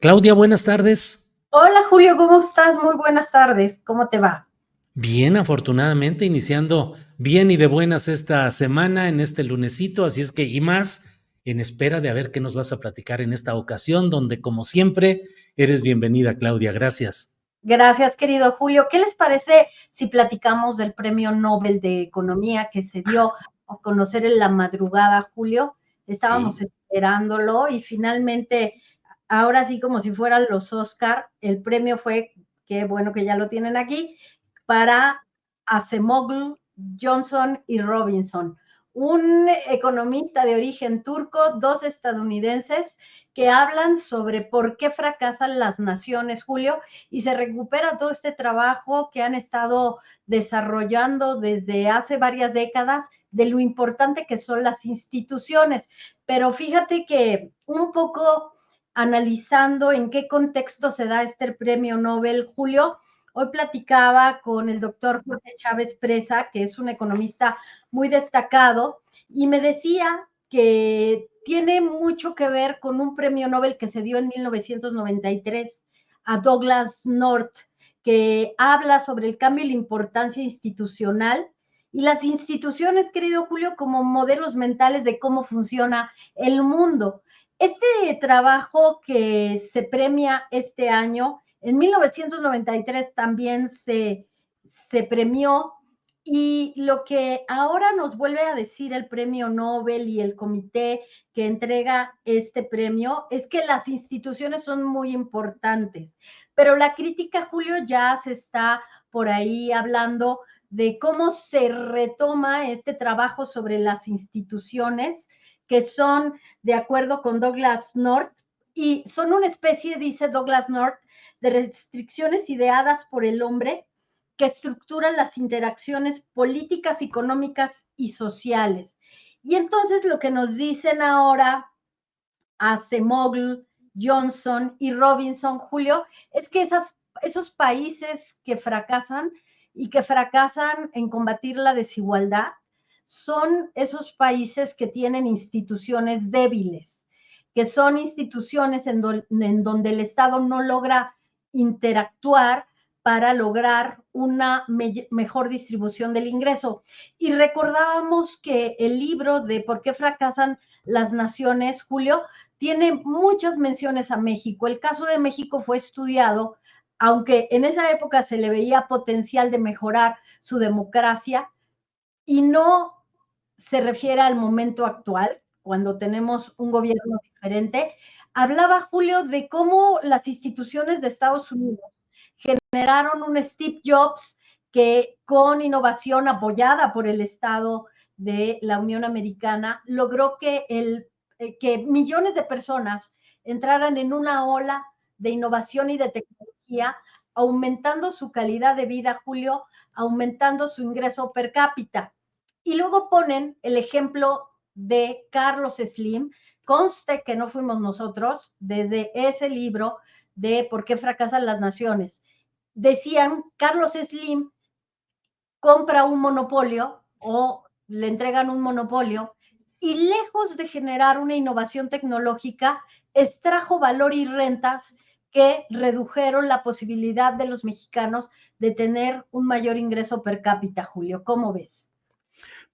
Claudia, buenas tardes. Hola Julio, ¿cómo estás? Muy buenas tardes. ¿Cómo te va? Bien, afortunadamente, iniciando bien y de buenas esta semana, en este lunesito, así es que, y más, en espera de a ver qué nos vas a platicar en esta ocasión, donde, como siempre, eres bienvenida, Claudia. Gracias. Gracias, querido Julio. ¿Qué les parece si platicamos del Premio Nobel de Economía que se dio a conocer en la madrugada, Julio? Estábamos Sí. esperándolo y finalmente, ahora sí como si fueran los Oscar, el premio fue, qué bueno que ya lo tienen aquí, para Acemoglu, Johnson y Robinson, un economista de origen turco, dos estadounidenses que hablan sobre por qué fracasan las naciones, Julio, y se recupera todo este trabajo que han estado desarrollando desde hace varias décadas de lo importante que son las instituciones. Pero fíjate que un poco analizando en qué contexto se da este premio Nobel, Julio, hoy platicaba con el doctor Jorge Chávez Presa, que es un economista muy destacado, y me decía que tiene mucho que ver con un premio Nobel que se dio en 1993 a Douglas North, que habla sobre el cambio y la importancia institucional y las instituciones, querido Julio, como modelos mentales de cómo funciona el mundo. Este trabajo que se premia este año, en 1993 también se premió, y lo que ahora nos vuelve a decir el premio Nobel y el comité que entrega este premio es que las instituciones son muy importantes, pero la crítica, Julio, ya se está por ahí hablando de cómo se retoma este trabajo sobre las instituciones que son, de acuerdo con Douglas North, y son una especie, dice Douglas North, de restricciones ideadas por el hombre que estructuran las interacciones políticas, económicas y sociales. Y entonces lo que nos dicen ahora Acemoglu, Johnson y Robinson, Julio, es que esos países que fracasan y que fracasan en combatir la desigualdad son esos países que tienen instituciones débiles, que son instituciones en donde el Estado no logra interactuar para lograr una mejor distribución del ingreso. Y recordábamos que el libro de ¿Por qué fracasan las naciones, Julio, tiene muchas menciones a México? El caso de México fue estudiado, aunque en esa época se le veía potencial de mejorar su democracia, y no se refiere al momento actual, cuando tenemos un gobierno diferente. Hablaba Julio de cómo las instituciones de Estados Unidos generaron un Steve Jobs que con innovación apoyada por el Estado de la Unión Americana logró que millones de personas entraran en una ola de innovación y de tecnología, aumentando su calidad de vida, Julio, aumentando su ingreso per cápita. Y luego ponen el ejemplo de Carlos Slim. Conste que no fuimos nosotros, desde ese libro de ¿Por qué fracasan las naciones? Decían, Carlos Slim compra un monopolio o le entregan un monopolio y, lejos de generar una innovación tecnológica, extrajo valor y rentas que redujeron la posibilidad de los mexicanos de tener un mayor ingreso per cápita, Julio. ¿Cómo ves?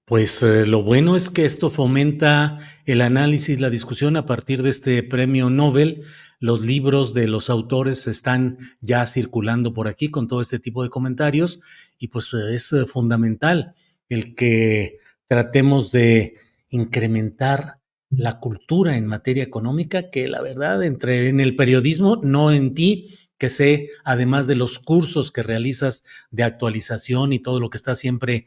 Pues lo bueno es que esto fomenta el análisis, la discusión a partir de este premio Nobel. Los libros de los autores están ya circulando por aquí con todo este tipo de comentarios y pues es fundamental el que tratemos de incrementar la cultura en materia económica, que la verdad entre en el periodismo, no en ti, que sé, además de los cursos que realizas de actualización y todo lo que está siempre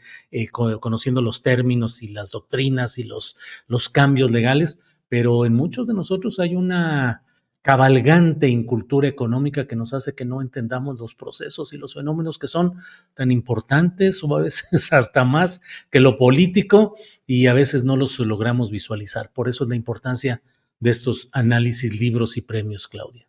conociendo los términos y las doctrinas y los cambios legales, pero en muchos de nosotros hay una cabalgante incultura económica que nos hace que no entendamos los procesos y los fenómenos que son tan importantes o a veces hasta más que lo político y a veces no los logramos visualizar. Por eso es la importancia de estos análisis, libros y premios, Claudia.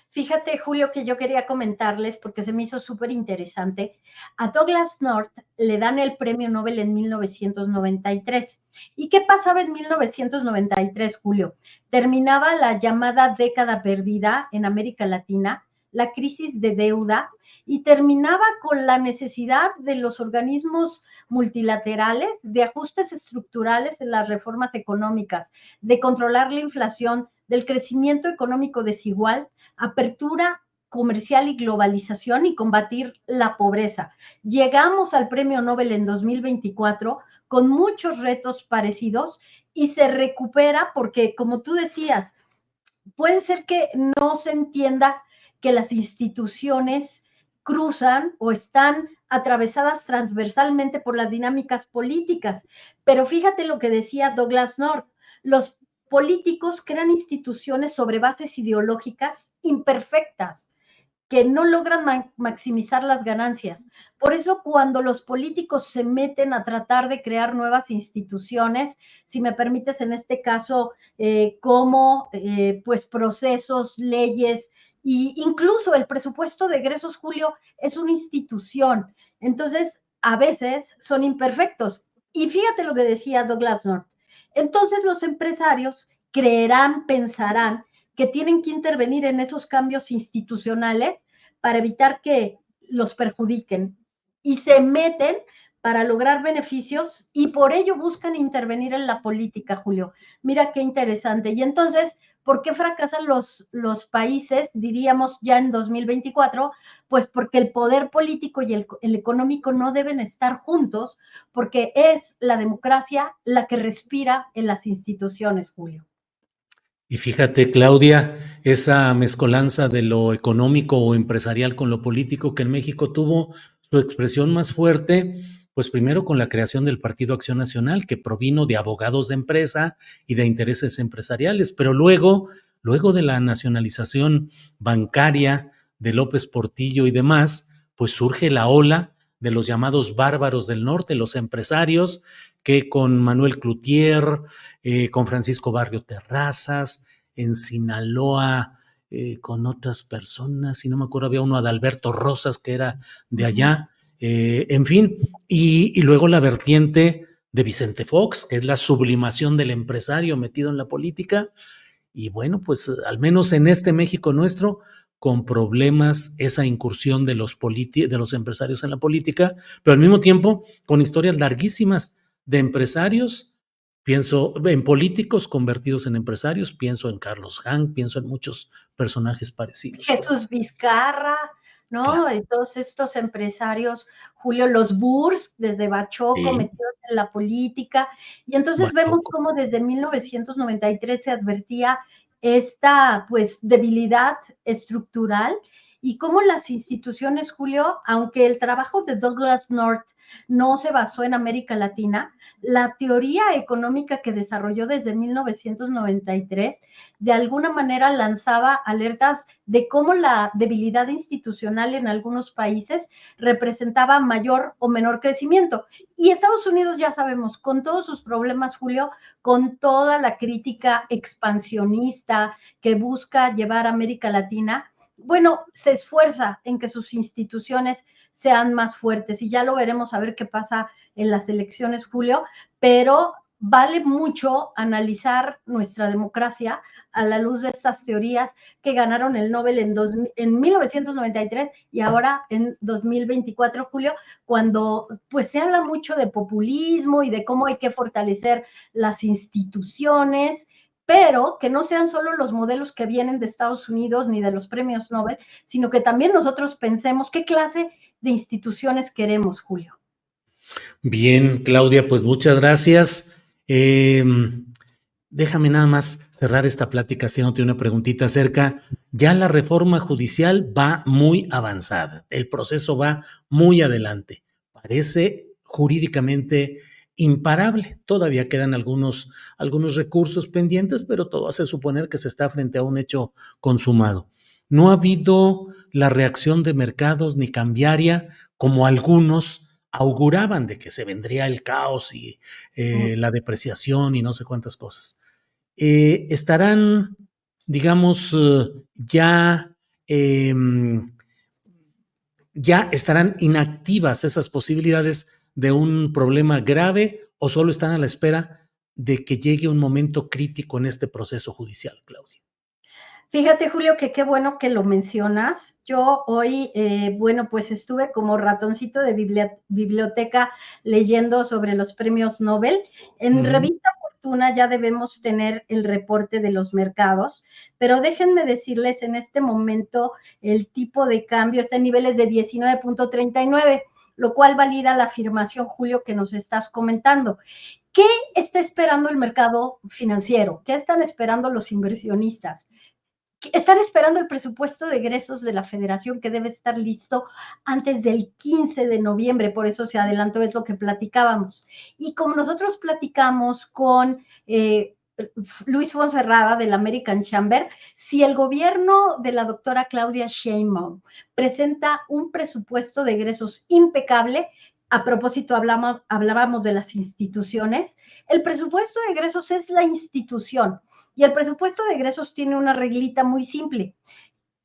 Fíjate, Julio, que yo quería comentarles, porque se me hizo súper interesante, a Douglas North le dan el premio Nobel en 1993. ¿Y qué pasaba en 1993, Julio? Terminaba la llamada década perdida en América Latina, la crisis de deuda, y terminaba con la necesidad de los organismos multilaterales de ajustes estructurales en las reformas económicas, de controlar la inflación, del crecimiento económico desigual, apertura comercial y globalización y combatir la pobreza. Llegamos al premio Nobel en 2024 con muchos retos parecidos y se recupera porque, como tú decías, puede ser que no se entienda que las instituciones cruzan o están atravesadas transversalmente por las dinámicas políticas. Pero fíjate lo que decía Douglas North, los políticos crean instituciones sobre bases ideológicas imperfectas que no logran maximizar las ganancias. Por eso cuando los políticos se meten a tratar de crear nuevas instituciones, si me permites en este caso, como pues procesos, leyes, e incluso el presupuesto de egresos, Julio, es una institución. Entonces, a veces son imperfectos. Y fíjate lo que decía Douglas North. Entonces los empresarios creerán, pensarán que tienen que intervenir en esos cambios institucionales para evitar que los perjudiquen y se meten para lograr beneficios y por ello buscan intervenir en la política, Julio. Mira qué interesante. Y entonces, ¿por qué fracasan los países, diríamos ya en 2024? Pues porque el poder político y el económico no deben estar juntos, porque es la democracia la que respira en las instituciones, Julio. Y fíjate, Claudia, esa mezcolanza de lo económico o empresarial con lo político que en México tuvo su expresión más fuerte, pues primero con la creación del Partido Acción Nacional, que provino de abogados de empresa y de intereses empresariales, pero luego de la nacionalización bancaria de López Portillo y demás, pues surge la ola de los llamados bárbaros del norte, los empresarios que con Manuel Cloutier, con Francisco Barrio Terrazas, en Sinaloa, con otras personas, y no me acuerdo, había uno Adalberto Rosas que era de allá, en fin, y luego la vertiente de Vicente Fox, que es la sublimación del empresario metido en la política, y bueno, pues al menos en este México nuestro, con problemas esa incursión de de los empresarios en la política, pero al mismo tiempo con historias larguísimas de empresarios. Pienso en políticos convertidos en empresarios, pienso en Carlos Han, pienso en muchos personajes parecidos. Jesús Vizcarra, ¿no? Claro. Y todos estos empresarios, Julio, los Burs, desde Bachoco, Sí, metidos en la política. Y entonces vemos Bachoco. cómo desde 1993 se advertía esta, pues, debilidad estructural y cómo las instituciones, Julio, aunque el trabajo de Douglas North no se basó en América Latina, la teoría económica que desarrolló desde 1993 de alguna manera lanzaba alertas de cómo la debilidad institucional en algunos países representaba mayor o menor crecimiento. Y Estados Unidos, ya sabemos, con todos sus problemas, Julio, con toda la crítica expansionista que busca llevar a América Latina, bueno, se esfuerza en que sus instituciones sean más fuertes y ya lo veremos a ver qué pasa en las elecciones, Julio, pero vale mucho analizar nuestra democracia a la luz de estas teorías que ganaron el Nobel en 1993 y ahora en 2024, Julio, cuando pues se habla mucho de populismo y de cómo hay que fortalecer las instituciones, pero que no sean solo los modelos que vienen de Estados Unidos ni de los premios Nobel, sino que también nosotros pensemos qué clase de instituciones queremos, Julio. Bien, Claudia, pues muchas gracias. Eh, Déjame nada más cerrar esta plática haciéndote una preguntita acerca. Ya la reforma judicial va muy avanzada, el proceso va muy adelante. Parece jurídicamente imparable. Todavía quedan algunos recursos pendientes, pero todo hace suponer que se está frente a un hecho consumado. No ha habido la reacción de mercados ni cambiaria como algunos auguraban de que se vendría el caos y la depreciación y no sé cuántas cosas. Estarán, digamos, eh, ya estarán inactivas esas posibilidades de un problema grave o solo están a la espera de que llegue un momento crítico en este proceso judicial, Claudia? Fíjate, Julio, que qué bueno que lo mencionas. Yo hoy, bueno, pues estuve como ratoncito de biblioteca leyendo sobre los premios Nobel. En Ujú. Revista Fortuna ya debemos tener el reporte de los mercados, pero déjenme decirles, en este momento el tipo de cambio está en niveles de 19.39, lo cual valida la afirmación, Julio, que nos estás comentando. ¿Qué está esperando el mercado financiero? ¿Qué están esperando los inversionistas? Están esperando el presupuesto de egresos de la federación, que debe estar listo antes del 15 de noviembre, por eso se adelantó, es lo que platicábamos. Y como nosotros platicamos con Luis Fonserrada del American Chamber, si el gobierno de la doctora Claudia Sheinbaum presenta un presupuesto de egresos impecable, a propósito, hablábamos de las instituciones, el presupuesto de egresos es la institución. Y el presupuesto de egresos tiene una reglita muy simple.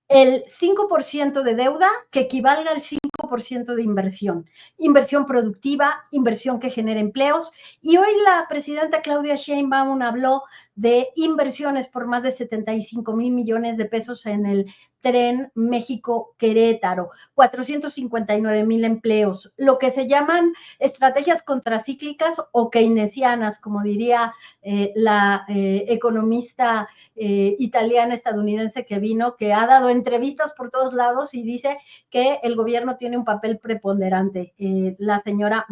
El 5% de deuda que equivalga al 5% de inversión. Inversión productiva, inversión que genera empleos. Y hoy la presidenta Claudia Sheinbaum habló de inversiones por más de 75,000 millones de pesos en el tren México-Querétaro, 459,000 empleos, lo que se llaman estrategias contracíclicas o keynesianas, como diría la economista italiana estadounidense que vino, que ha dado entrevistas por todos lados y dice que el gobierno tiene un papel preponderante, la señora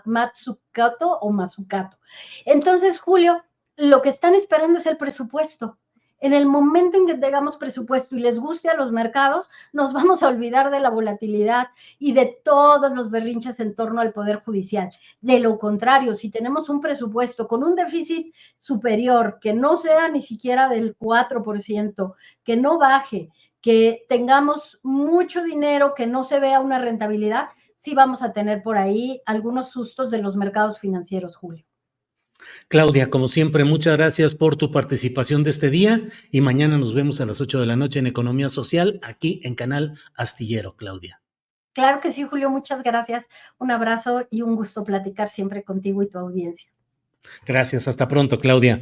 Mazzucato o Mazzucato. Entonces, Julio, lo que están esperando es el presupuesto. En el momento en que tengamos presupuesto y les guste a los mercados, nos vamos a olvidar de la volatilidad y de todos los berrinches en torno al Poder Judicial. De lo contrario, si tenemos un presupuesto con un déficit superior, que no sea ni siquiera del 4%, que no baje, que tengamos mucho dinero, que no se vea una rentabilidad, sí vamos a tener por ahí algunos sustos de los mercados financieros, Julio. Claudia, como siempre, muchas gracias por tu participación de este día y mañana nos vemos a las 8 de la noche en Economía Social, aquí en Canal Astillero, Claudia. Claro que sí, Julio, muchas gracias. Un abrazo y un gusto platicar siempre contigo y tu audiencia. Gracias, hasta pronto, Claudia.